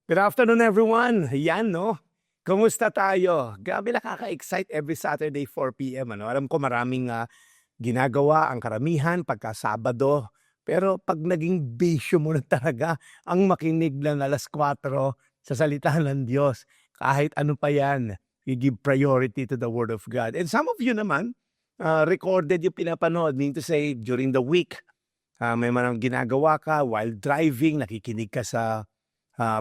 Good afternoon, everyone. Yan, no? Kumusta tayo? Grabe nakaka-excite every Saturday 4 p.m. Ano? Alam ko maraming ginagawa ang karamihan pagka Sabado. Pero pag naging bisyo mo na talaga ang makinig ng alas 4 sa salita ng Diyos, kahit ano pa yan, you give priority to the Word of God. And some of you naman, recorded yung pinapanood, mean to say, during the week. May mga ginagawa ka while driving, nakikinig ka sa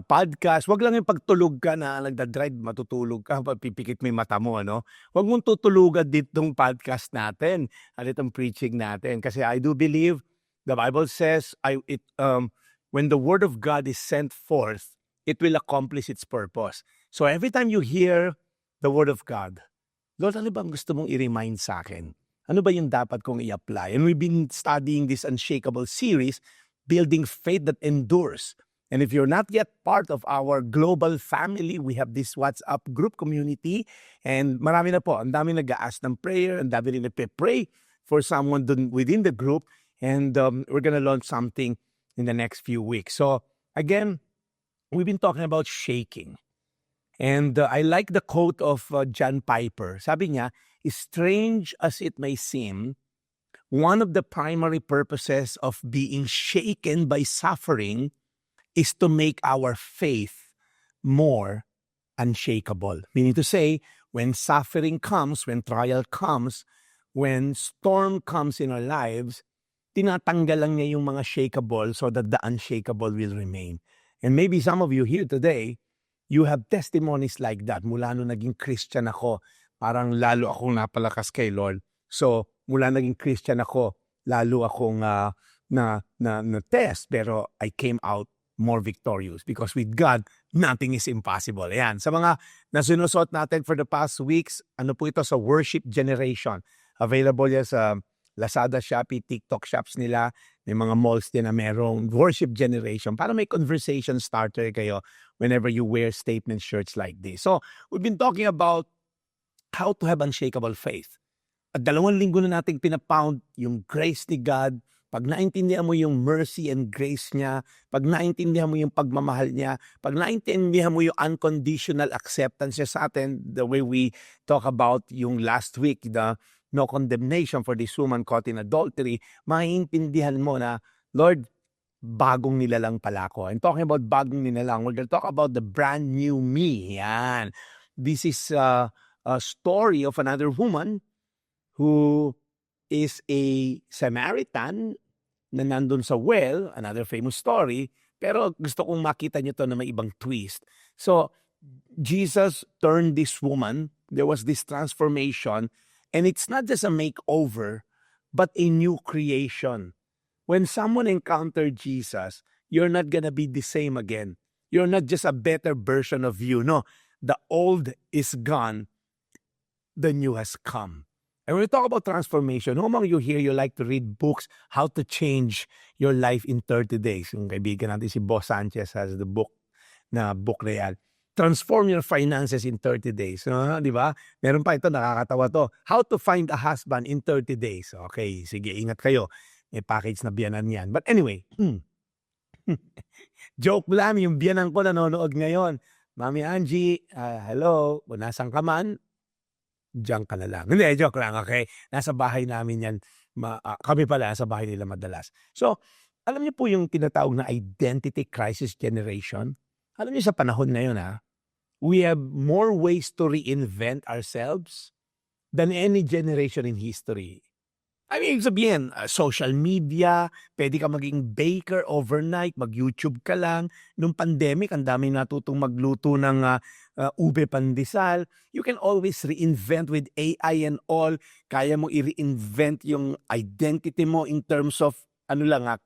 podcast. Wag lang yung pagtulog ka na nagda-drive, matutulog ka, pipikit mo yung mata mo, ano? Wag mong tutulugan ditong podcast natin at itong preaching natin. Kasi I do believe, the Bible says, when the Word of God is sent forth, it will accomplish its purpose. So every time you hear the Word of God, Lord, ano bang gusto mong i-remind sa akin? Ano ba yung dapat kong i-apply? And we've been studying this Unshakable series, Building Faith That Endures. And if you're not yet part of our global family, we have this WhatsApp group community. And marami na po, ang dami nag-a-ask ng prayer, ang dami rin nagpe-pray for someone within the group. And we're gonna launch something in the next few weeks. So again, we've been talking about shaking. And I like the quote of John Piper. Sabi niya, strange as it may seem, one of the primary purposes of being shaken by suffering is to make our faith more unshakable. Meaning to say, when suffering comes, when trial comes, when storm comes in our lives, tinatanggal lang niya yung mga shakeable so that the unshakable will remain. And maybe some of you here today, you have testimonies like that. Mula nung naging Christian ako, parang lalo akong napalakas kay Lord. So, mula naging Christian ako, lalo akong na-test. Pero I came out more victorious because with God, nothing is impossible. Ayan. Sa mga nasinusot natin for the past weeks, ano po ito sa Worship Generation. Available yan sa Lazada, Shopee, TikTok shops nila. May mga malls din na merong Worship Generation para may conversation starter kayo whenever you wear statement shirts like this. So, we've been talking about how to have unshakable faith. At 2 linggo na nating pinapound yung grace ni God. Pag naintindihan mo yung mercy and grace niya, pag naintindihan mo yung pagmamahal niya, pag naintindihan mo yung unconditional acceptance niya sa atin, the way we talk about yung last week, the no condemnation for this woman caught in adultery, maiintindihan mo na, Lord, bagong nilalang pala ako. And talking about bagong nilalang, we're going to talk about the brand new me. Yan. This is a story of another woman who is a Samaritan na nandun sa well, another famous story, pero gusto kong makita nyo to na may ibang twist. So, Jesus turned this woman, there was this transformation, and it's not just a makeover, but a new creation. When someone encountered Jesus, you're not gonna be the same again. You're not just a better version of you. No, the old is gone, the new has come. And when we talk about transformation, who among you here, you like to read books, how to change your life in 30 days? Yung kaibigan natin si Boss Sanchez has the book na book real. Transform your finances in 30 days. Di ba? Meron pa ito, nakakatawa to. How to find a husband in 30 days. Okay, sige, ingat kayo. May package na biyanan yan. But anyway, joke lang, yung biyanan ko nanonood ngayon. Mami Angie, hello, kung nasan ka man, diyan ka na lang. Hindi, joke lang, okay? Nasa bahay namin yan. Kami pala, nasa bahay nila madalas. So, alam niyo po yung tinatawag na identity crisis generation? Alam niyo sa panahon ngayon, we have more ways to reinvent ourselves than any generation in history. I mean, sabihin, social media, pwede ka maging baker overnight, mag-YouTube ka lang. Nung pandemic, ang dami natutong magluto ng ube pandesal. You can always reinvent with AI and all. Kaya mo i-reinvent yung identity mo in terms of,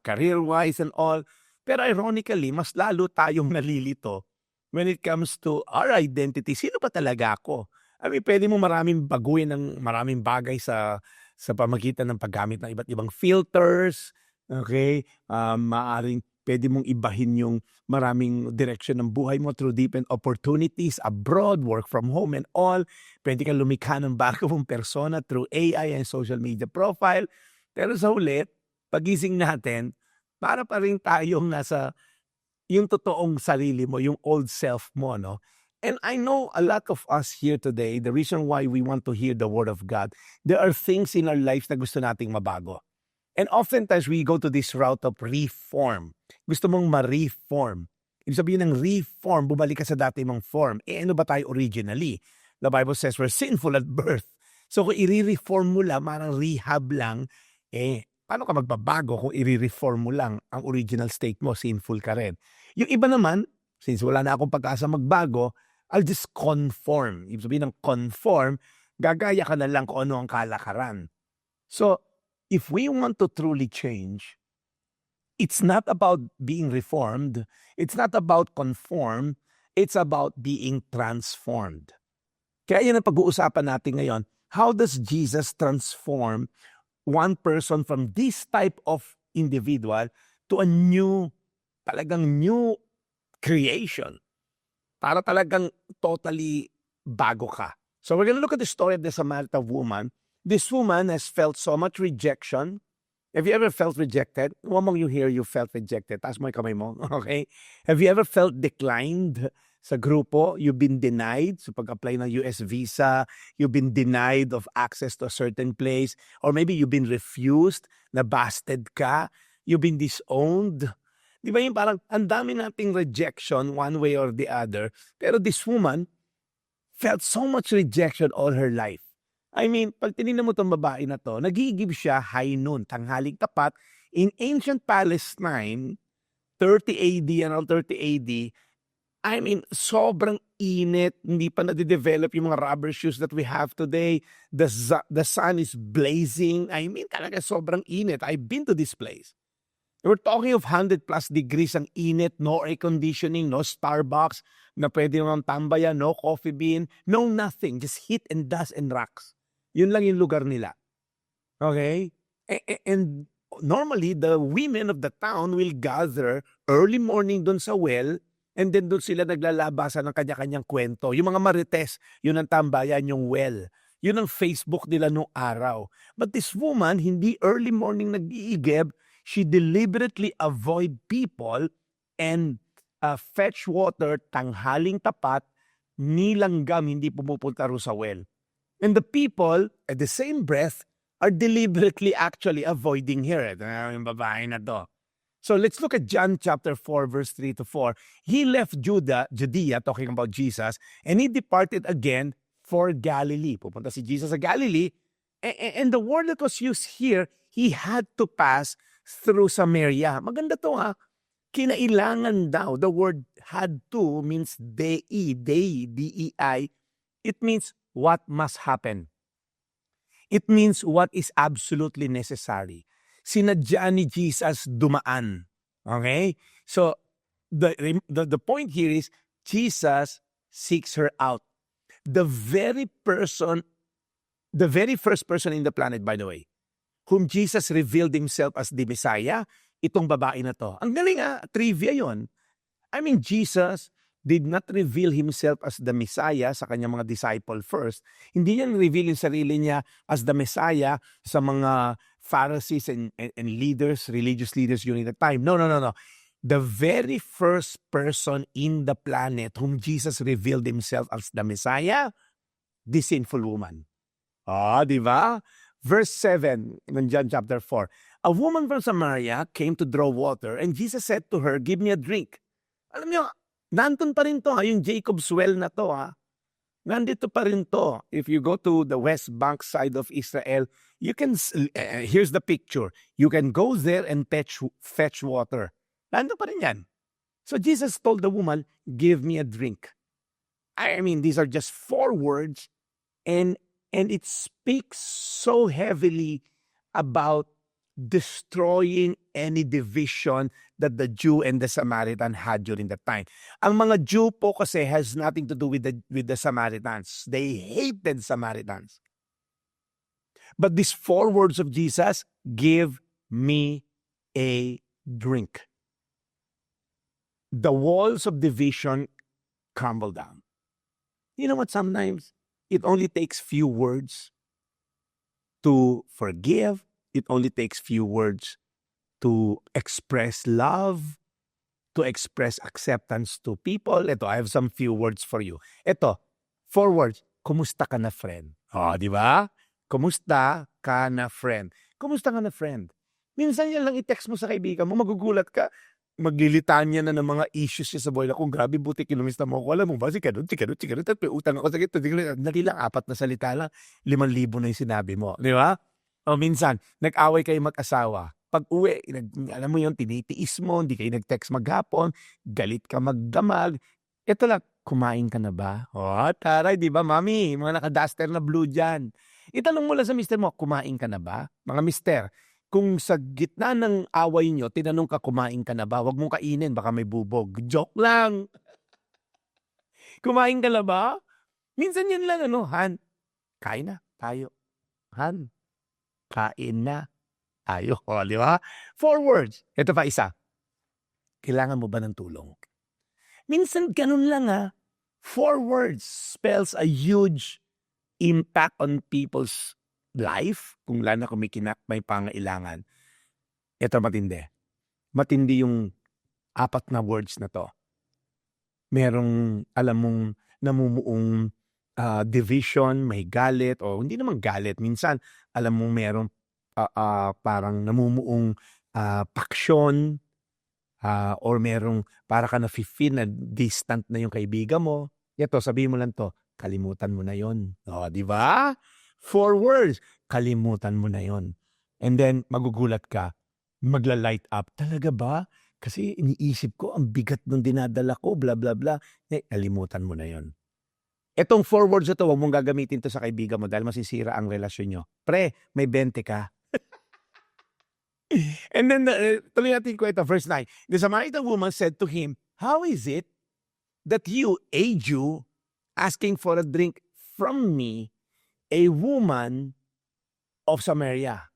career-wise and all. Pero ironically, mas lalo tayong nalilito when it comes to our identity. Sino ba talaga ako? I mean, pwede mo maraming baguhin ng maraming bagay sa pamagitan ng paggamit ng iba't ibang filters, okay? Maaring pwede mong ibahin yung maraming direction ng buhay mo through different opportunities abroad, work from home and all. Pwede kang lumikha ng bago mong persona through AI and social media profile. Pero sa huli, pagising natin, para pa rin tayong nasa yung totoong sarili mo, yung old self mo, no? And I know a lot of us here today, the reason why we want to hear the Word of God, there are things in our lives na gusto nating mabago. And oftentimes, we go to this route of reform. Gusto mong ma-reform. Ibig sabihin ng reform, bumalik ka sa dati mong form. Ano ba tayo originally? The Bible says we're sinful at birth. So kung i-reform mo lang, parang rehab lang, paano ka magbabago kung i-reform mo lang ang original state mo, sinful ka rin. Yung iba naman, since wala na akong pag-asa magbago, I'll just conform. Ibig sabihin ng conform, gagaya ka na lang kung ano ang kalakaran. So, if we want to truly change, it's not about being reformed, it's not about conform, it's about being transformed. Kaya yan ang pag-uusapan natin ngayon. How does Jesus transform one person from this type of individual to a talagang new creation? Para talagang totally bago ka. So we're gonna look at the story of the Samaritan woman. This woman has felt so much rejection. Have you ever felt rejected? Who among you here you felt rejected? Taas mo yung kamay mo, okay? Have you ever felt declined sa grupo? You've been denied sa pag-apply ng US visa. You've been denied of access to a certain place. Or maybe you've been refused, nabasted ka. You've been disowned. Di ba yung parang ang dami nating rejection one way or the other. Pero this woman felt so much rejection all her life. I mean, pag tinignan mo itong babae na to, nagigib siya high noon, tanghaling tapat. In ancient Palestine, 30 AD, around 30 AD, I mean, sobrang init. Hindi pa nade-develop yung mga rubber shoes that we have today. The sun is blazing. I mean, talaga sobrang init. I've been to this place. We're talking of 100 plus degrees ang init, no air conditioning, no Starbucks, na pwede naman tambayan, no coffee bean, no nothing. Just heat and dust and rocks. Yun lang yung lugar nila. Okay? And normally, the women of the town will gather early morning dun sa well, and then dun sila naglalabasan ng kanya-kanyang kwento. Yung mga marites, yun ang tambayan, yung well. Yun ang Facebook nila nung araw. But this woman, hindi early morning nag-iigib, she deliberately avoid people and fetch water tanghaling tapat, nilanggam, hindi pumupunta ro sa well. And the people, at the same breath, are deliberately actually avoiding her. Yung babae na to. So let's look at John chapter 4, verse 3 to 4. He left Judea, talking about Jesus, and he departed again for Galilee. Pupunta si Jesus sa Galilee. And the word that was used here, he had to pass through Samaria. Maganda to ha. Kinailangan daw. The word had to means dei, D-E-I. It means what must happen. It means what is absolutely necessary. Sinadya ni Jesus dumaan. Okay? So, the point here is, Jesus seeks her out. The very first person in the planet, by the way, whom Jesus revealed himself as the Messiah, itong babae na to. Ang galing trivia yon. I mean, Jesus did not reveal himself as the Messiah sa kanyang mga disciple first. Hindi niya reveal yung sarili niya as the Messiah sa mga Pharisees and leaders, religious leaders during that time. No. The very first person in the planet whom Jesus revealed himself as the Messiah, the sinful woman. Di ba? Verse 7 in John chapter 4. A woman from Samaria came to draw water, and Jesus said to her, "Give me a drink." Alam niyo, nandun pa rin to yung Jacob's well na to Nandito pa rin to. If you go to the West Bank side of Israel, you can, here's the picture. You can go there and fetch water. Nandun pa rin yan. So Jesus told the woman, "Give me a drink." I mean, these are just 4 words, and it speaks so heavily about destroying any division that the Jew and the Samaritan had during that time. Ang mga Jew po kasi has nothing to do with the Samaritans. They hated Samaritans. But these 4 words of Jesus, "Give me a drink." The walls of division crumble down. You know what, sometimes it only takes few words to forgive. It only takes few words to express love. to express acceptance to people. Ito, I have some few words for you. Ito, 4 words. Kumusta ka na, friend? Di ba? Kumusta ka na, friend? Kumusta ka na, friend? Minsan yan lang i-text mo sa kaibigan mo, magugulat ka. Maglilitanya na ng mga issues niya sa buhay na kung grabe, buti kinumista mo ako. Alam mo ba, si ganun, tapos may utang ako sa gito. Dali lang, 4 na salita lang, 5,000 na yung sinabi mo. Di ba? O minsan, nag-away kayo mag-asawa. Pag uwi, alam mo yun, tinitiis mo, hindi kayo nag-text maghapon, galit ka magdamag. Ito lang, kumain ka na ba? Taray, di ba, mami? Mga naka-duster na blue dyan. Itanong mo lang sa mister mo, kumain ka na ba? Mga mister, kung sa gitna ng away nyo, tinanong ka, kumain ka na ba? Huwag mong kainin, baka may bubog. Joke lang. Kumain ka na ba? Minsan yan lang, Han, kain na tayo. Han, kain na tayo. Di ba? 4 words. Ito pa isa. Kailangan mo ba ng tulong? Minsan ganun lang 4 words spells a huge impact on people's life, kung lalo na kung may pangailangan. Ito matindi. Matindi yung 4 na words na to. Merong, alam mong, namumuong division, may galit, o hindi naman galit. Minsan, alam mong merong parang namumuong paksyon, or merong para ka na-feel na distant na yung kaibigan mo. Ito, sabihin mo lang to, kalimutan mo na yon. Di ba? 4 words, kalimutan mo na yon. And then, magugulat ka, magla-light up. Talaga ba? Kasi iniisip ko, ang bigat nung dinadala ko, bla bla bla. Kalimutan mo na yon. Etong 4 words na to, huwag mong gagamitin to sa kaibigan mo dahil masisira ang relasyon nyo. Pre, may 20 ka. And then, tuloy natin kwento, verse 9. The Samaritan woman said to him, how is it that you, a Jew, asking for a drink from me, a woman of Samaria?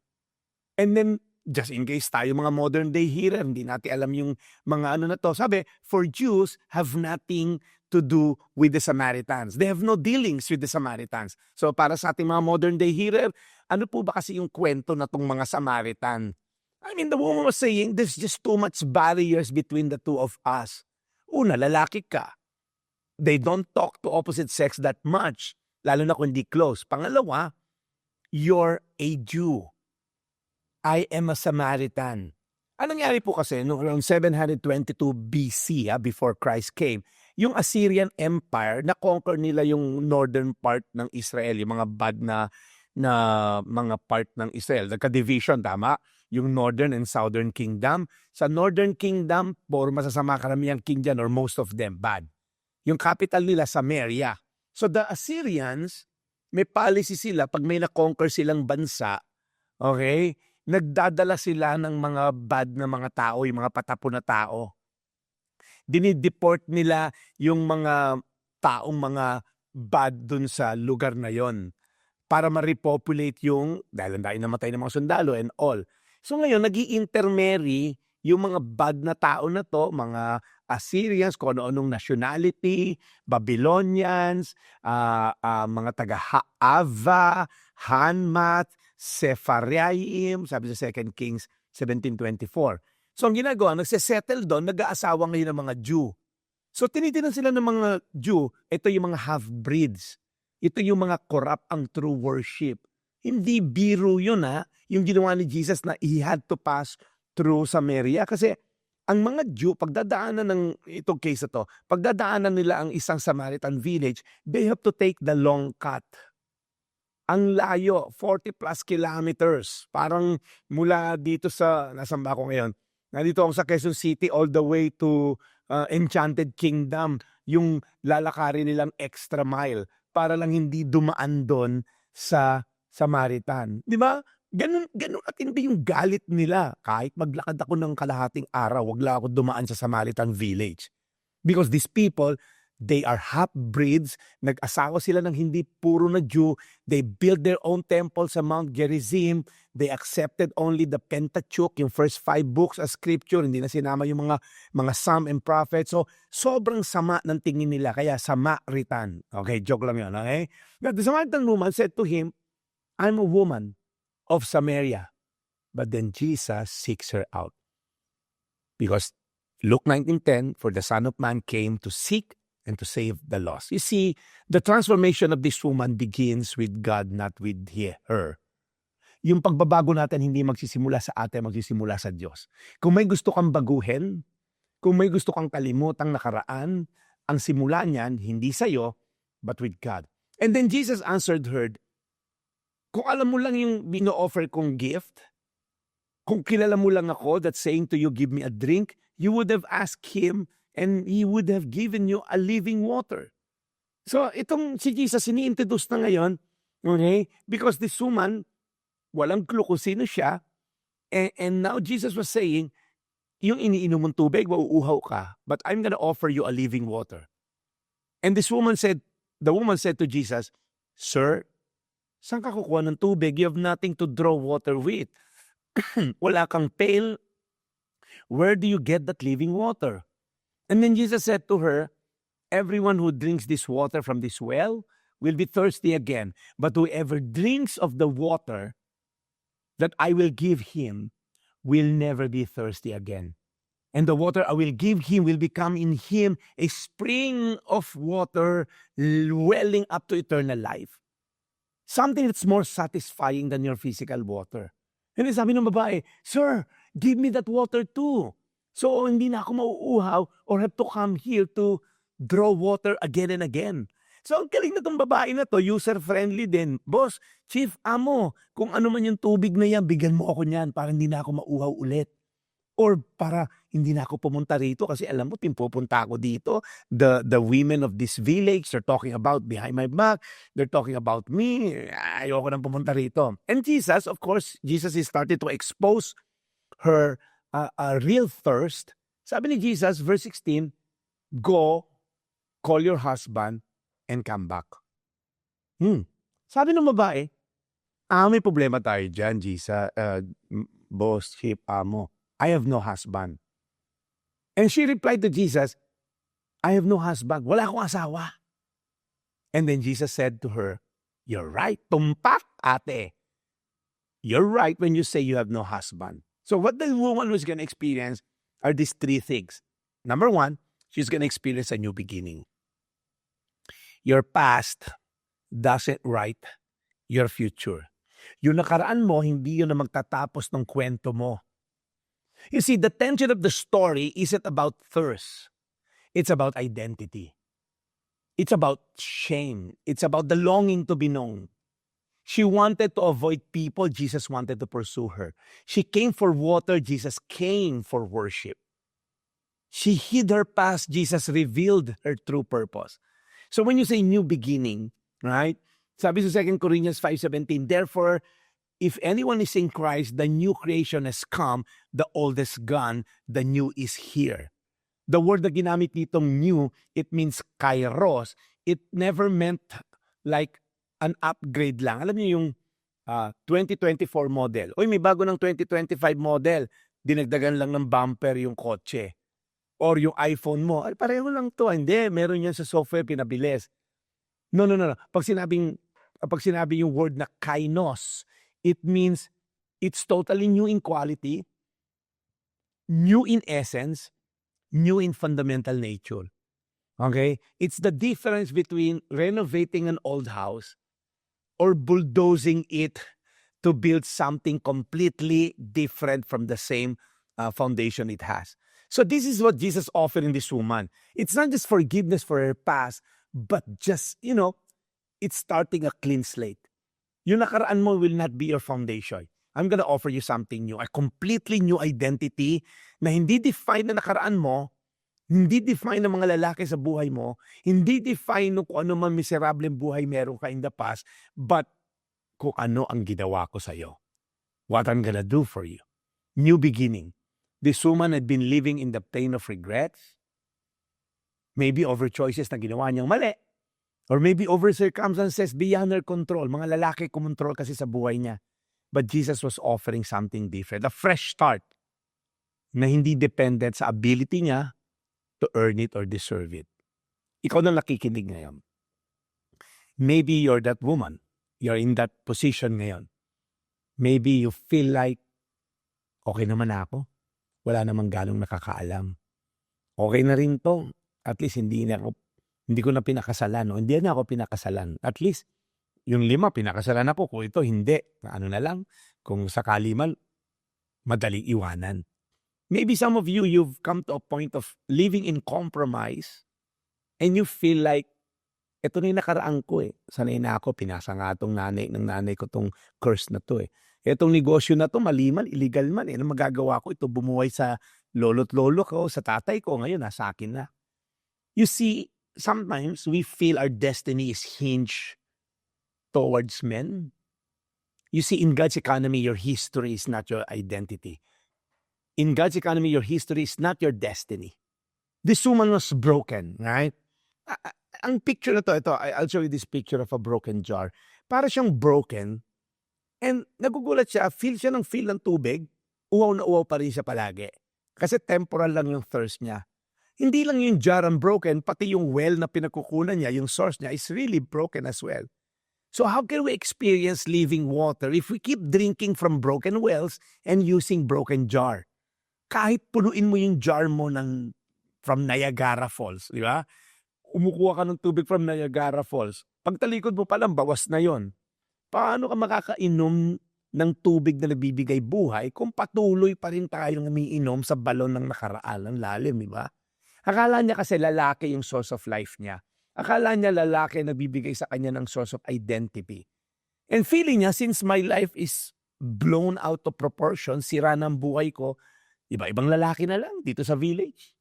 And then, just in case tayo mga modern day hearer, hindi natin alam yung mga na to. Sabi, for Jews have nothing to do with the Samaritans. They have no dealings with the Samaritans. So para sa ating mga modern day hearer, ano po ba kasi yung kwento na tong mga Samaritan? I mean, the woman was saying, there's just too much barriers between the two of us. Una, lalaki ka. They don't talk to opposite sex that much, lalo na kung hindi close. Pangalawa, you're a Jew. I am a Samaritan. Anong nangyari po kasi, noong around 722 BC, before Christ came, yung Assyrian Empire, na-conquer nila yung northern part ng Israel, yung mga bad na mga part ng Israel. Nagka-division, tama? Yung Northern and Southern Kingdom. Sa Northern Kingdom, por masasama karamihang king dyan, or most of them, bad. Yung capital nila, Samaria. So the Assyrians, may policy sila, pag may na-conquer silang bansa, okay, nagdadala sila ng mga bad na mga tao, yung mga patapo na tao. Dinideport nila yung mga taong mga bad dun sa lugar na yon para ma-repopulate yung, dahil ang dahil namatay ng mga sundalo and all. So ngayon, nag-i-intermarry yung mga bad na tao na to, mga Assyrians, kung ano-anong nationality, Babylonians, mga taga-Ava, Hanmat, Sepharvaim, sabi sa 2 Kings 17:24. So ang ginagawa, nagsesettle doon, nag-aasawa ngayon ng mga Jew. So tinitinan sila ng mga Jew, ito yung mga half-breeds. Ito yung mga corrupt ang true worship. Hindi biro yun yung ginawa ni Jesus na he had to pass through Samaria. Kasi ang mga Jew, pagdadaanan ng itong case na to, pagdadaanan nila ang isang Samaritan village, they have to take the long cut. Ang layo, 40 plus kilometers. Parang mula dito sa, nasan ba ako ngayon? Nandito ako sa Quezon City all the way to Enchanted Kingdom. Yung lalakarin nilang extra mile para lang hindi dumaan doon sa Samaritan. Di ba? Ganun at hindi yung galit nila. Kahit maglakad ako ng kalahating araw, wag lang ako dumaan sa Samaritan village. Because these people, they are half-breeds. Nag-asawa sila ng hindi puro na Jew. They built their own temple sa Mount Gerizim. They accepted only the Pentateuch, yung first 5 books of scripture. Hindi na sinama yung mga Psalm and Prophets. So, sobrang sama ng tingin nila. Kaya Samaritan. Okay, joke lang yun. Okay? But the Samaritan woman said to him, I'm a woman of Samaria. But then Jesus seeks her out. Because Luke 19:10, for the Son of Man came to seek and to save the lost. You see, the transformation of this woman begins with God, not with her. Yung pagbabago natin hindi magsisimula sa atin, magsisimula sa Diyos. Kung may gusto kang baguhin, kung may gusto kang kalimutang nakaraan, ang simula niyan, hindi sa'yo, but with God. And then Jesus answered her, kung alam mo lang yung bino-offer kong gift, kung kilala mo lang ako that's saying to you, give me a drink, you would have asked Him and He would have given you a living water. So itong si Jesus, ini-introduce na ngayon, okay? Because this woman, walang clue kung sino siya, and now Jesus was saying, yung iniinom mong tubig, mauuhaw ka, but I'm gonna offer you a living water. And the woman said to Jesus, Sir, saan ka kukuha ng tubig? You have nothing to draw water with. Wala kang pail. Where do you get that living water? And then Jesus said to her, everyone who drinks this water from this well will be thirsty again. But whoever drinks of the water that I will give him will never be thirsty again. And the water I will give him will become in him a spring of water welling up to eternal life. Something that's more satisfying than your physical water. And then sabi ng babae, Sir, give me that water too. So hindi na ako mauuhaw or have to come here to draw water again and again. So ang galing na tong babae na to, user-friendly din. Boss, chief, amo, kung ano man yung tubig na yan, bigyan mo ako niyan para hindi na ako mauhaw ulit. Or para hindi na ako pumunta rito kasi alam mo, pupunta ako dito. The women of this village, they're talking about behind my back. They're talking about me. Ayoko nang pumunta rito. And Jesus, of course, Jesus is started to expose her a real thirst. Sabi ni Jesus, verse 16, go, call your husband, and come back. Sabi ng babae, may problema tayo dyan, Jesus, boss, chief, amo. I have no husband. And she replied to Jesus, I have no husband. Wala akong asawa. And then Jesus said to her, you're right. Tumpak, ate. You're right when you say you have no husband. So what the woman was going to experience are these three things. Number one, she's going to experience a new beginning. Your past doesn't write your future. Yung nakaraan mo, hindi yun na magtatapos ng kwento mo. You see, the tension of the story isn't about thirst. It's about identity. It's about shame. It's about the longing to be known. She wanted to avoid people. Jesus wanted to pursue her. She came for water. Jesus came for worship. She hid her past. Jesus revealed her true purpose. So when you say new beginning, right? Sabi sa 2 Corinthians 5:17, therefore, if anyone is in Christ, the new creation has come, the old is gone, the new is here. The word na ginamit ditong new, it means kairos. It never meant like an upgrade lang. Alam niyo yung 2024 model. Oy, may bago ng 2025 model. Dinagdagan lang ng bumper yung kotse. Or yung iPhone mo. Ay, pareho lang to. Hindi, meron yan sa software, pinabilis. No. Pag sinabi yung word na kainos, it means it's totally new in quality, new in essence, new in fundamental nature. Okay? It's the difference between renovating an old house or bulldozing it to build something completely different from the same foundation it has. So this is what Jesus offered in this woman. It's not just forgiveness for her past, but just, it's starting a clean slate. Yung nakaraan mo will not be your foundation. I'm gonna offer you something new, a completely new identity na hindi define na nakaraan mo, hindi define ng mga lalaki sa buhay mo, hindi define kung ano man miserableng buhay meron ka in the past, but kung ano ang ginawa ko sa'yo. What I'm gonna do for you. New beginning. This woman had been living in the pain of regrets, maybe over choices na ginawa niyang mali, or maybe over circumstances beyond her control. Mga lalaki kumontrol kasi sa buhay niya. But Jesus was offering something different, a fresh start na hindi dependent sa ability niya to earn it or deserve it. Ikaw na nakikinig ngayon. Maybe you're that woman. You're in that position ngayon. Maybe you feel like, okay naman ako. Wala namang ganong nakakaalam. Okay na rin 'to. At least hindi ko na pinakasalan, no? Hindi na ako pinakasalan. At least yung 5 pinakasalan ako, kung ito hindi, ano na lang, kung sakali man, madaling iwanan. Maybe some of you, you've come to a point of living in compromise and you feel like, eto na yung nakaraan ko eh. Sanay na ako, pinasa nga tong nanay ko tong curse na to eh. Etong negosyo na to, mali man, illegal man eh. Ano magagawa ko? Ito bumuhay sa lolo't lolo ko, sa tatay ko, ngayon nasa akin na. You see, sometimes we feel our destiny is hinged towards men. You see, in God's economy, your history is not your identity. In God's economy, your history is not your destiny. This woman was broken, right? Ang picture na to, I'll show you this picture of a broken jar. Para siyang broken, and nagugulat siya, feel ng tubig, uwaw na uwaw pa rin siya palagi. Kasi temporal lang yung thirst niya. Hindi lang yung jar ang broken, pati yung well na pinagkukunan niya, yung source niya is really broken as well. So how can we experience living water if we keep drinking from broken wells and using broken jar? Kahit punuin mo yung jar mo from Niagara Falls, di ba? Umukuha ka ng tubig from Niagara Falls. Pagtalikod mo pa lang, bawas na yon. Paano ka makakainom ng tubig na nagbibigay buhay kung patuloy pa rin tayong umiinom sa balon ng nakaraan, ang lalim, di ba? Akala niya kasi lalaki yung source of life niya. Akala niya lalaki nagbibigay sa kanya ng source of identity. And feeling niya, since my life is blown out of proportion, sira ng buhay ko, iba-ibang lalaki na lang dito sa village.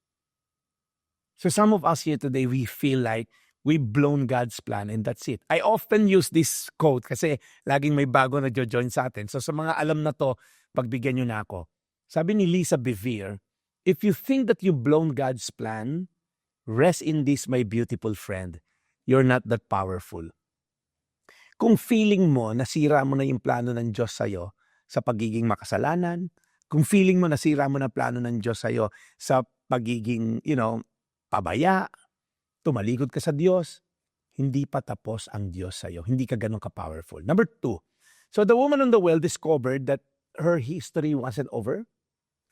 So some of us here today, we feel like we've blown God's plan and that's it. I often use this quote kasi laging may bago na join sa atin. So sa mga alam na to, pagbigyan nyo na ako. Sabi ni Lisa Bevere, if you think that you've blown God's plan, rest in this, my beautiful friend. You're not that powerful. Kung feeling mo, nasira mo na yung plano ng Diyos sa'yo sa pagiging makasalanan, kung feeling mo, nasira mo na plano ng Diyos sa'yo sa pagiging, pabaya, tumalikod ka sa Diyos, hindi pa tapos ang Diyos sa'yo. Hindi ka ganun ka-powerful. Number 2, so the woman on the well discovered that her history wasn't over.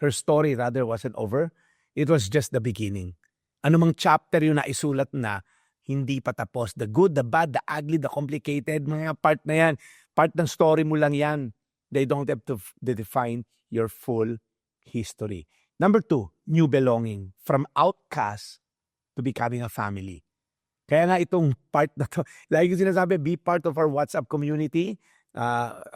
Her story rather wasn't over. It was just the beginning. Anumang chapter yung naisulat na, hindi pa tapos. The good, the bad, the ugly, the complicated, mga part na yan. Part ng story mo lang yan. They don't have to define your full history. Number 2, new belonging. From outcast to becoming a family. Kaya nga itong part na to, lagi ko sinasabi, be part of our WhatsApp community.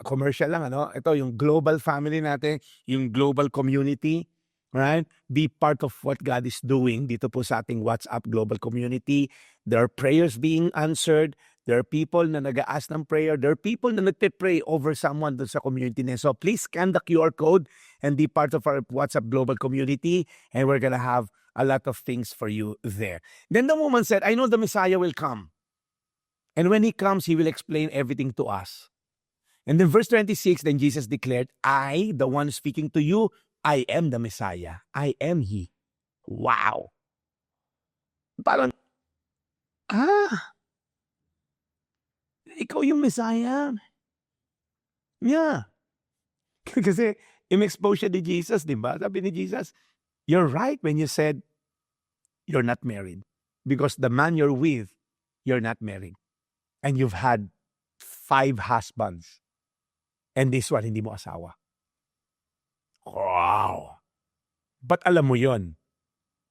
Commercial lang, Ito yung global family natin, yung global community. Right? Be part of what God is doing dito po sa ating WhatsApp global community. There are prayers being answered. There are people na nag-aas ng prayer. There are people na nagpe-pray over someone dun sa community na. So please scan the QR code and be part of our WhatsApp global community and we're gonna have a lot of things for you there. Then the woman said, I know the Messiah will come. And when he comes, he will explain everything to us. And then verse 26, then Jesus declared, I, the one speaking to you, I am the Messiah. I am He. Wow. Parang, ikaw yung Messiah. Yeah. Kasi, in-expose siya ni Jesus, di ba? Sabi ni Jesus, you're right when you said, you're not married. Because the man you're with, you're not married. And you've had 5 husbands. And this one, hindi mo asawa. Wow. But alam mo yon.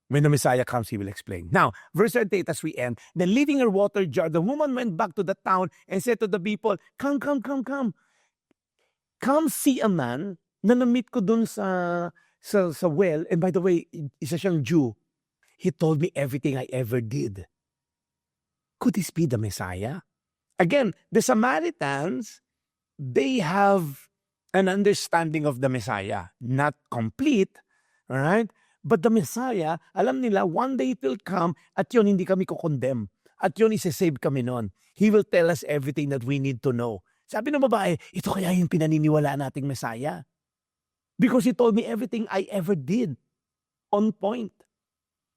When the Messiah comes, he will explain. Now, verse 38 as we end, then leaving her water jar, the woman went back to the town and said to the people, come. Come see a man na na-meet ko dun sa well. And by the way, isa siyang Jew. He told me everything I ever did. Could this be the Messiah? Again, the Samaritans, they have an understanding of the Messiah. Not complete, all right? But the Messiah, alam nila, one day it will come at yun hindi kami kukondemn. At yun isa-save kami nun. He will tell us everything that we need to know. Sabi ng babae, ito kaya yung pinaniniwala nating Messiah? Because he told me everything I ever did. On point.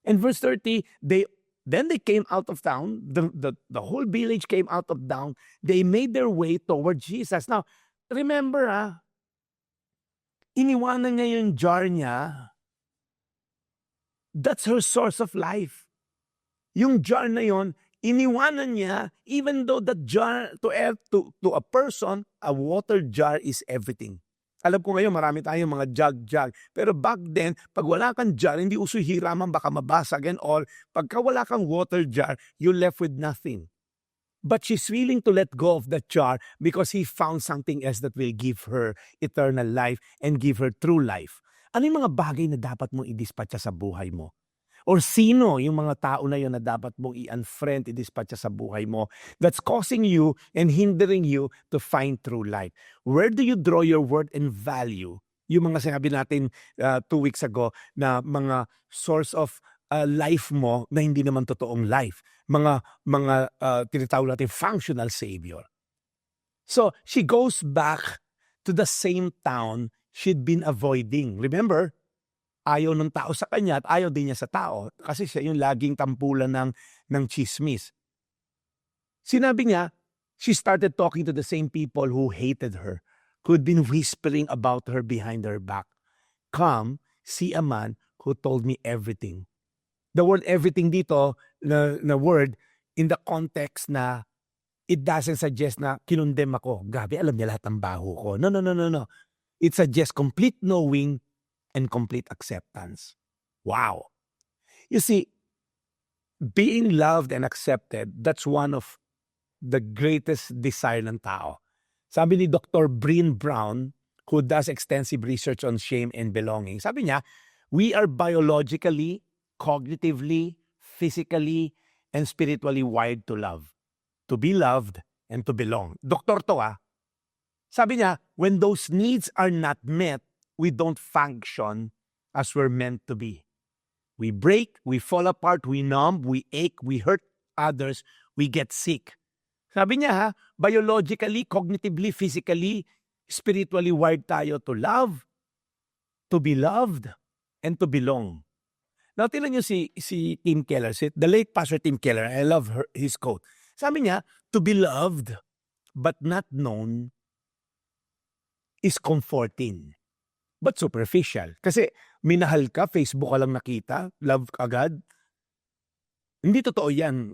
And verse 30, then they came out of town. The whole village came out of town. They made their way toward Jesus. Now, remember iniwanan niya yung jar niya That's her source of life. Yung jar na yon, iniwanan niya, even though that jar, to a person, a water jar is everything. Alam ko ngayon, marami tayong mga jug. Pero back then, pag wala kang jar, hindi uso hiraman, baka mabasag and all. Pagka wala kang water jar, you're left with nothing. But she's willing to let go of that jar because he found something else that will give her eternal life and give her true life. Ano yung mga bagay na dapat mong i-dispatcha sa buhay mo? Or sino yung mga tao na yun na dapat mong i-unfriend, i-dispatcha sa buhay mo that's causing you and hindering you to find true life? Where do you draw your worth and value? Yung mga sinabi natin 2 weeks ago na mga source of life mo na hindi naman totoong life. Mga tinatawag natin functional savior. So, she goes back to the same town she'd been avoiding. Remember, ayaw ng tao sa kanya at ayaw din niya sa tao kasi siya yung laging tampulan ng chismis. Sinabi niya, she started talking to the same people who hated her, who'd been whispering about her behind her back. Come, see a man who told me everything. The word everything dito, na word, in the context na it doesn't suggest na kinundem ako. Grabe, alam niya lahat ng baho ko. No. It suggests complete knowing and complete acceptance. Wow. You see, being loved and accepted, that's one of the greatest desire ng tao. Sabi ni Dr. Breen Brown, who does extensive research on shame and belonging, sabi niya, we are biologically, cognitively, physically, and spiritually wired to love. To be loved and to belong. Doktor to Sabi niya, when those needs are not met, we don't function as we're meant to be. We break, we fall apart, we numb, we ache, we hurt others, we get sick. Sabi niya biologically, cognitively, physically, spiritually wired tayo to love, to be loved, and to belong. Now, tingnan niyo si Tim Keller, the late Pastor Tim Keller, I love his quote. Sabi niya, to be loved but not known is comforting but superficial. Kasi minahal ka, Facebook ka lang nakita, love agad. Hindi totoo yan.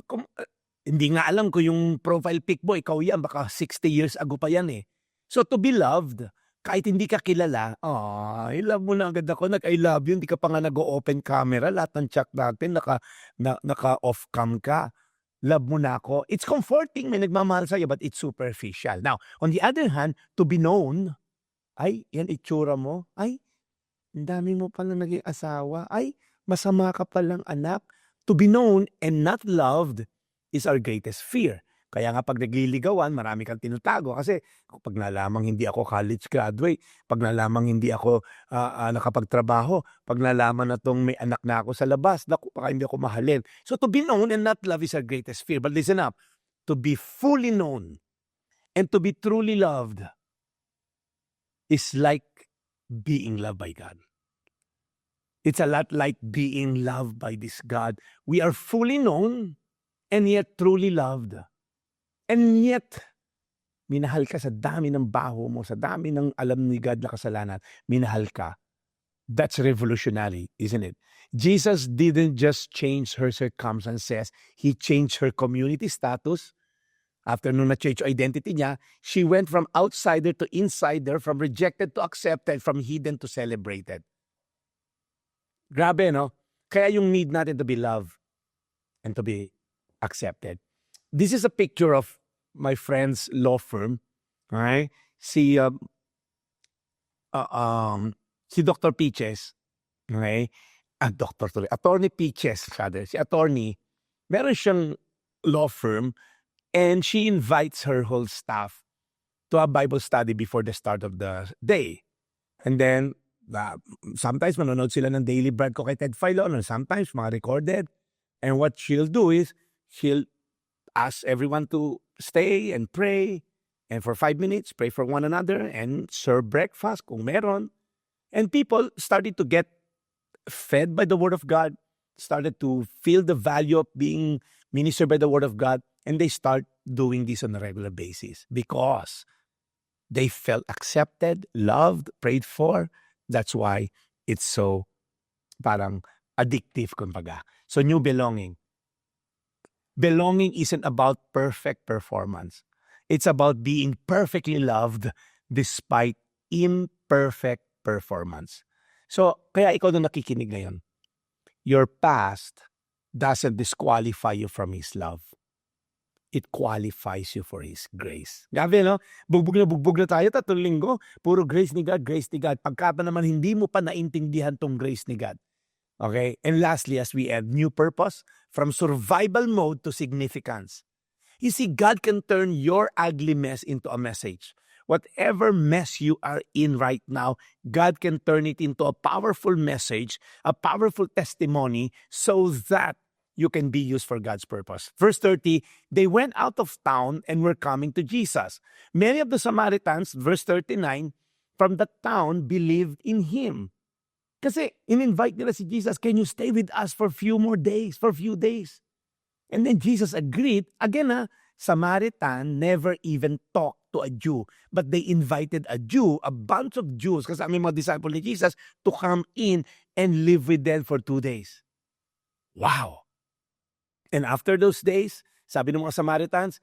Hindi nga alam ko yung profile pic mo, ikaw yan, baka 60 years ago pa yan eh. So to be loved, kahit hindi ka kilala, I love mo na agad ako, I love you, hindi ka pa nga nag-open camera, lahat ng chat natin, naka-off cam ka. Love mo na ako. It's comforting, may nagmamahal sa'yo, but it's superficial. Now, on the other hand, to be known, ay, yan itsura mo, ay, ang dami mo palang naging asawa, ay, masama ka palang anak. To be known and not loved is our greatest fear. Kaya nga pag nagliligawan, marami kang tinutago kasi pag nalamang hindi ako college graduate, pag nalamang hindi ako nakapagtrabaho, pag nalaman na tong may anak na ako sa labas, naku, baka hindi ako mahalin. So to be known and not loved is our greatest fear. But listen up, to be fully known and to be truly loved is like being loved by God. It's a lot like being loved by this God. We are fully known and yet truly loved. And yet, minahal ka sa dami ng baho mo, sa dami ng alam ni God na kasalanan, minahal ka. That's revolutionary, isn't it? Jesus didn't just change her circumstances, He changed her community status. After nung na-change identity niya, she went from outsider to insider, from rejected to accepted, from hidden to celebrated. Grabe, no? Kaya yung need natin to be loved and to be accepted. This is a picture of my friend's law firm. Okay? Si Dr. Peaches. Okay? Attorney Peaches, rather. Si attorney, meron siyang law firm and she invites her whole staff to a Bible study before the start of the day. And then, sometimes manonood sila ng Daily Bread ko kay Ted Filon, and sometimes mga recorded. And what she'll do is, she'll ask everyone to stay and pray. And for 5 minutes, pray for one another and serve breakfast kung meron. And people started to get fed by the Word of God, started to feel the value of being ministered by the Word of God, and they start doing this on a regular basis because they felt accepted, loved, prayed for. That's why it's so parang addictive, kumbaga. So, new belonging. Belonging isn't about perfect performance. It's about being perfectly loved despite imperfect performance. So, kaya ikaw na nakikinig ngayon, your past doesn't disqualify you from His love. It qualifies you for His grace. Grabe, no? Bugbog na tayo, 3 linggo. Puro grace ni God, grace ni God. Pagka pa naman hindi mo pa naintindihan tong grace ni God. Okay? And lastly, as we add new purpose, from survival mode to significance. You see, God can turn your ugly mess into a message. Whatever mess you are in right now, God can turn it into a powerful message, a powerful testimony, so that you can be used for God's purpose. Verse 30, they went out of town and were coming to Jesus. Many of the Samaritans, verse 39, from the town believed in Him. Kasi in-invite nila si Jesus, can you stay with us for a few days? And then Jesus agreed. Again, Samaritan never even talked to a Jew, but they invited a Jew, a bunch of Jews, kasama yung mga disciples ni Jesus, to come in and live with them for 2 days. Wow! And after those days, sabi ng mga Samaritans,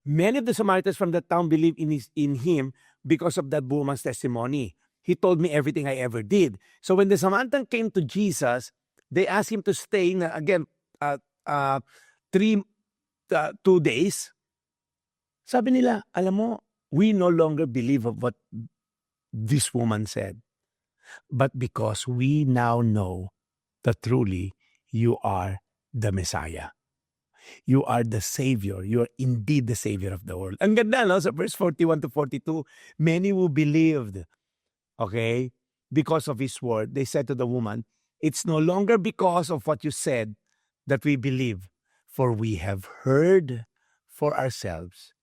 many of the Samaritans from the town believed in Him because of that woman's testimony. He told me everything I ever did. So when the Samaritan came to Jesus, they asked Him to stay, 2 days. Sabi nila, alam mo, we no longer believe of what this woman said. But because we now know that truly you are the Messiah. You are the Savior. You are indeed the Savior of the world. Ang ganda, no? Sa verse 41 to 42, many who believed, okay, because of His word, they said to the woman, it's no longer because of what you said that we believe, for we have heard for ourselves,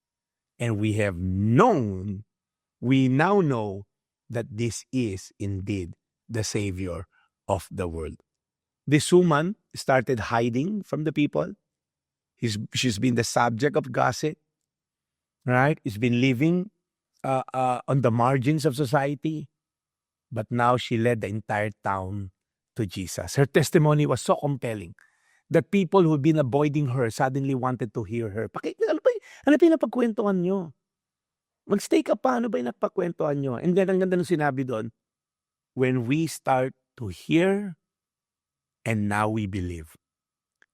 and we now know that this is indeed the Savior of the world. This woman started hiding from the people. She's been the subject of gossip, right? She's been living on the margins of society. But now she led the entire town to Jesus. Her testimony was so compelling that people who've been avoiding her suddenly wanted to hear her. Ano ba yung napagkwentuhan nyo? Magstay ka pa, ano ba yung napagkwentuhan nyo? And then, ang ganda ng sinabi doon, when we start to hear, and now we believe.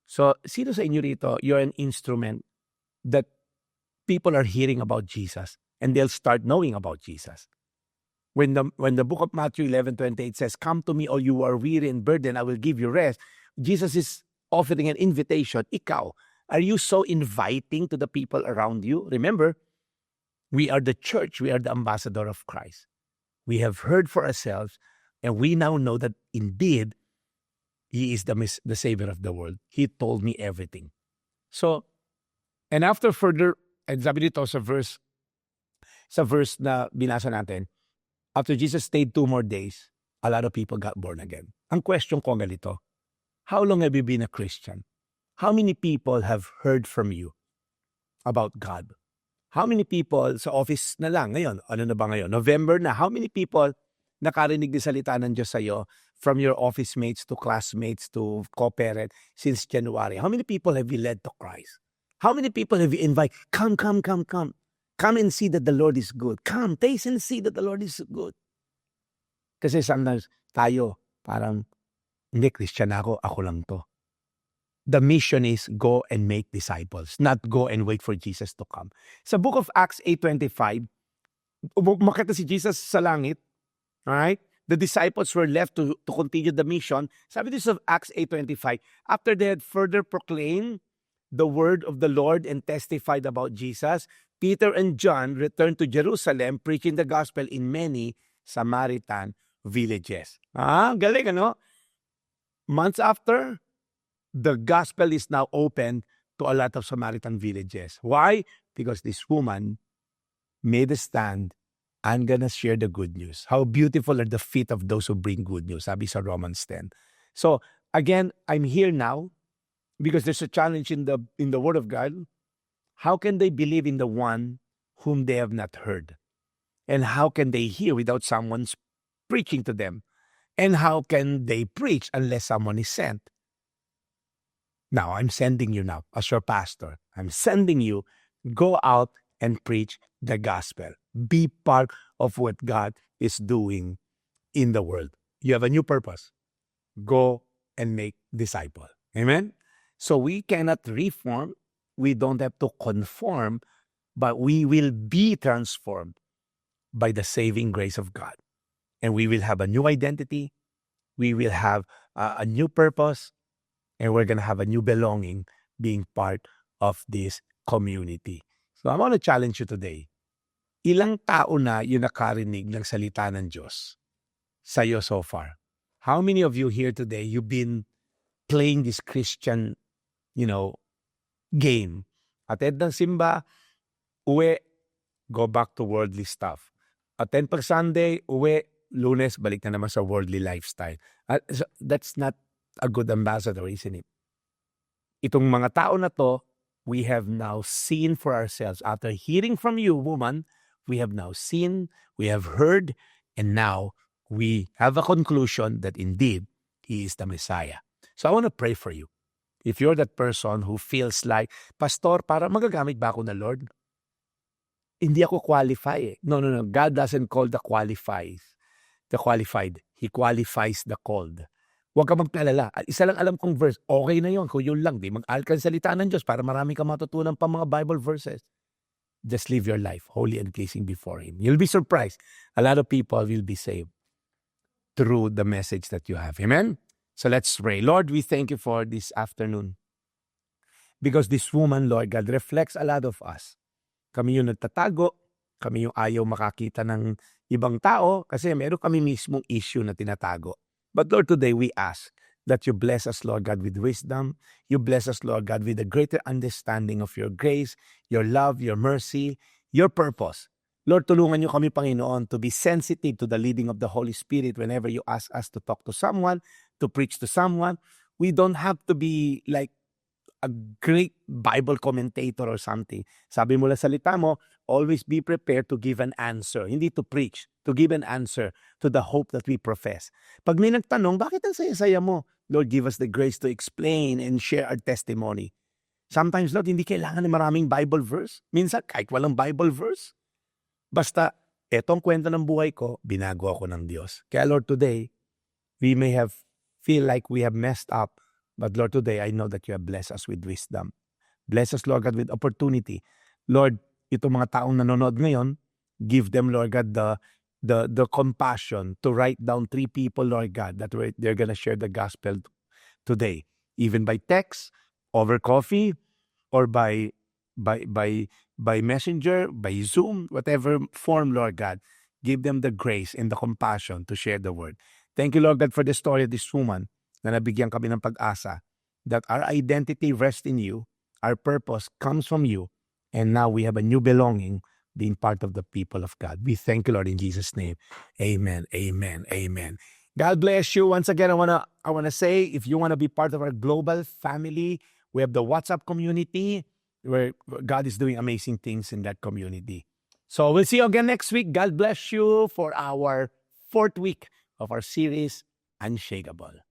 So, sino sa inyo rito, you're an instrument that people are hearing about Jesus and they'll start knowing about Jesus. When the book of Matthew 11:28 says, come to me all you are weary and burdened, I will give you rest. Jesus is offering an invitation. Ikaw, are you so inviting to the people around you? Remember, we are the church. We are the ambassador of Christ. We have heard for ourselves, and we now know that indeed, He is the Savior of the world. He told me everything. So, and after further, and sabi dito sa verse na binasa natin, after Jesus stayed 2 more days, a lot of people got born again. Ang question ko ganito, how long have you been a Christian? How many people have heard from you about God? How many people sa office na lang ngayon? Ano na ba ngayon? November na. How many people nakarinig ng salita ng Diyos sa'yo from your office mates to classmates to co-parent since January? How many people have you led to Christ? How many people have you invited? Come. Come and see that the Lord is good. Come, taste and see that the Lord is good. Kasi sometimes tayo parang, hindi, Christian ako lang to. The mission is go and make disciples, not go and wait for Jesus to come. Sa book of Acts 8:25, makita si Jesus sa langit, right? The disciples were left to continue the mission. Sabi this of Acts 8:25, after they had further proclaimed the word of the Lord and testified about Jesus, Peter and John returned to Jerusalem, preaching the gospel in many Samaritan villages. Galing, ano? Months after, the gospel is now open to a lot of Samaritan villages. Why? Because this woman made a stand. I'm gonna share the good news. How beautiful are the feet of those who bring good news, sabi sa Romans 10. So, again, I'm here now because there's a challenge in the Word of God. How can they believe in the one whom they have not heard? And how can they hear without someone preaching to them? And how can they preach unless someone is sent? Now, I'm sending you now as your pastor. I'm sending you, go out and preach the gospel. Be part of what God is doing in the world. You have a new purpose. Go and make disciples. Amen? So we cannot reform. We don't have to conform, but we will be transformed by the saving grace of God. And we will have a new identity. We will have a new purpose. And we're going to have a new belonging being part of this community. So I want to challenge you today. Ilang tao na yung nakarinig ng salita ng Diyos sa'yo so far? How many of you here today, you've been playing this Christian, game? Attend ng simba, uwi, go back to worldly stuff. Attend pag Sunday, uwi, Lunes, balik na naman sa worldly lifestyle. So that's not a good ambassador, isn't it? Itong mga tao na to, we have now seen for ourselves. After hearing from you, woman, we have now seen, we have heard, and now we have a conclusion that indeed, He is the Messiah. So I want to pray for you. If you're that person who feels like, Pastor, para magagamit ba ako na Lord? Hindi ako qualify eh. No. God doesn't call the qualified. He qualifies the called. Huwag ka magkalala. Isa lang alam kong verse, okay na yun. Kung yun lang, di mag-aral ka ng salita ng Diyos para marami ka matutunan pa mga Bible verses. Just live your life holy and pleasing before Him. You'll be surprised. A lot of people will be saved through the message that you have. Amen? So let's pray. Lord, we thank you for this afternoon. Because this woman, Lord God, reflects a lot of us. Kami yung nagtatago. Kami yung ayaw makakita ng ibang tao kasi meron kami mismong issue na tinatago. But Lord, today we ask that you bless us, Lord God, with wisdom. You bless us, Lord God, with a greater understanding of your grace, your love, your mercy, your purpose. Lord, tulungan niyo kami, Panginoon, to be sensitive to the leading of the Holy Spirit whenever you ask us to talk to someone, to preach to someone. We don't have to be like a great Bible commentator or something. Sabi mo lang salita mo, always be prepared to give an answer. Hindi to preach, to give an answer to the hope that we profess. Pag may nagtanong, bakit ang saya-saya mo? Lord, give us the grace to explain and share our testimony. Sometimes, Lord, hindi kailangan ng maraming Bible verse. Minsan, kahit walang Bible verse. Basta, etong kwento ng buhay ko, binago ako ng Diyos. Kaya, Lord, today, we may feel like we have messed up. But Lord, today, I know that you have blessed us with wisdom. Bless us, Lord God, with opportunity. Lord, itong mga taong nanonood ngayon, give them, Lord God, the compassion to write down 3 people, Lord God, that they're going to share the gospel today. Even by text, over coffee, or by messenger, by Zoom, whatever form, Lord God, give them the grace and the compassion to share the word. Thank you, Lord God, for the story of this woman na nabigyan kami ng pag-asa that our identity rests in you, our purpose comes from you, and now we have a new belonging being part of the people of God. We thank you, Lord, in Jesus' name. Amen, amen, amen. God bless you. Once again, I wanna say, if you want to be part of our global family, we have the WhatsApp community where God is doing amazing things in that community. So we'll see you again next week. God bless you for our 4th week of our series, Unshakable.